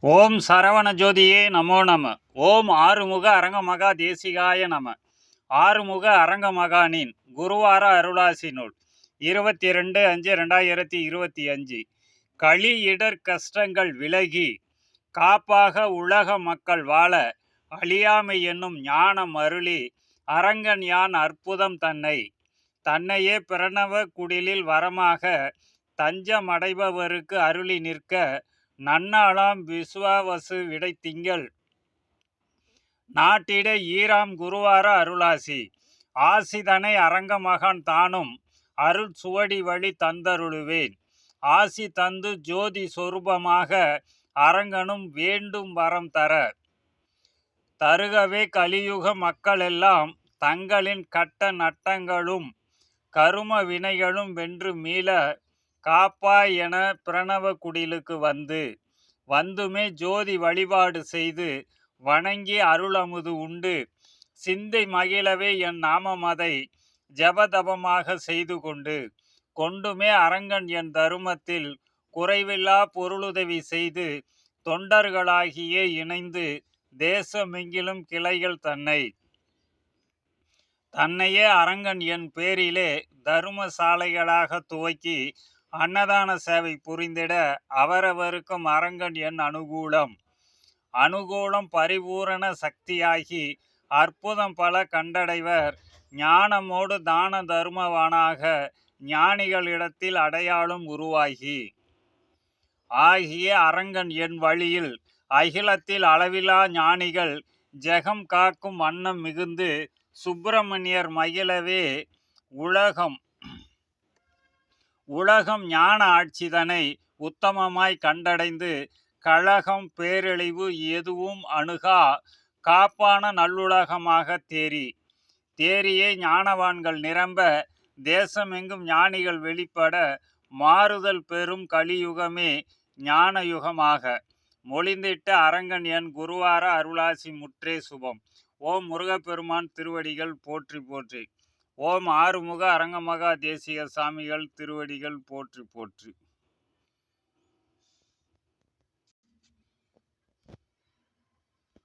ஓம் சரவண ஜோதியே நமோ நம. ஓம் ஆறுமுக அரங்கமகா தேசிகாய நம. ஆறுமுக அரங்கமகானின் குருவார அருளாசி நூல் 22/5/2025. களி இடர் கஷ்டங்கள் விலகி காப்பாக உலக மக்கள் வாழ அழியாமை என்னும் ஞானம் அருளி அரங்கன் யான் அற்புதம் தன்னையே பிரணவ குடிலில் வரமாக தஞ்சமடைபவருக்கு அருளி நிற்க நன்னாளாம் விசுவாவசு விடை திங்கள் நாட்டிட ஈராம் குருவார அருளாசி ஆசிதனை அரங்கமகான் தானும் அருள் சுவடி வழி தந்தருளுவேன். ஆசி தந்து ஜோதி சொரூபமாக அரங்கனும் வேண்டும் வரம் தருகவே கலியுக மக்களெல்லாம் தங்களின் கட்ட நட்டங்களும் கரும வினைகளும் வென்று மீள காப்பாய் என பிரணவ குடிலுக்கு வந்துமே ஜோதி வழிபாடு செய்து வணங்கி அருளமுது உண்டு சிந்தை மகிழவே என் நாமமதை ஜபதபமாக செய்து கொண்டுமே அரங்கன் என் தருமத்தில் குறைவில்லா பொருளுதவி செய்து தொண்டர்களாகிய இணைந்து தேசமெங்கிலும் கிளைகள் தன்னையே அரங்கன் என் பேரிலே தருமசாலைகளாக துவக்கி அன்னதான சேவை புரிந்திட அவரவருக்கும் அரங்கன் என் அனுகூலம் பரிபூரண சக்தியாகி அற்புதம் பல கண்டடைவர் ஞானமோடு தான தருமவானாக ஞானிகளிடத்தில் அடையாளம் ஆகிய அரங்கன் என் வழியில் அகிலத்தில் அளவிலா ஞானிகள் ஜெகம் காக்கும் வண்ணம் மிகுந்து சுப்பிரமணியர் மகிழவே உலகம் ஞான ஆட்சிதனை உத்தமமாய் கண்டடைந்து கழகம் பேரழிவு எதுவும் அணுகா காப்பான நல்லுலகமாக தேரியே ஞானவான்கள் நிரம்ப தேசமெங்கும் ஞானிகள் வெளிப்பட மாறுதல் பெறும் கலியுகமே ஞான யுகமாக மொழிந்திட்ட அரங்கன் என் குருவார அருளாசி முற்றே சுபம். ஓம் முருகப்பெருமான் திருவடிகள் போற்றி போற்றி. ஓம் ஆறுமுக அரங்கமகா தேசிக சாமிகள் திருவடிகள் போற்றி போற்றி.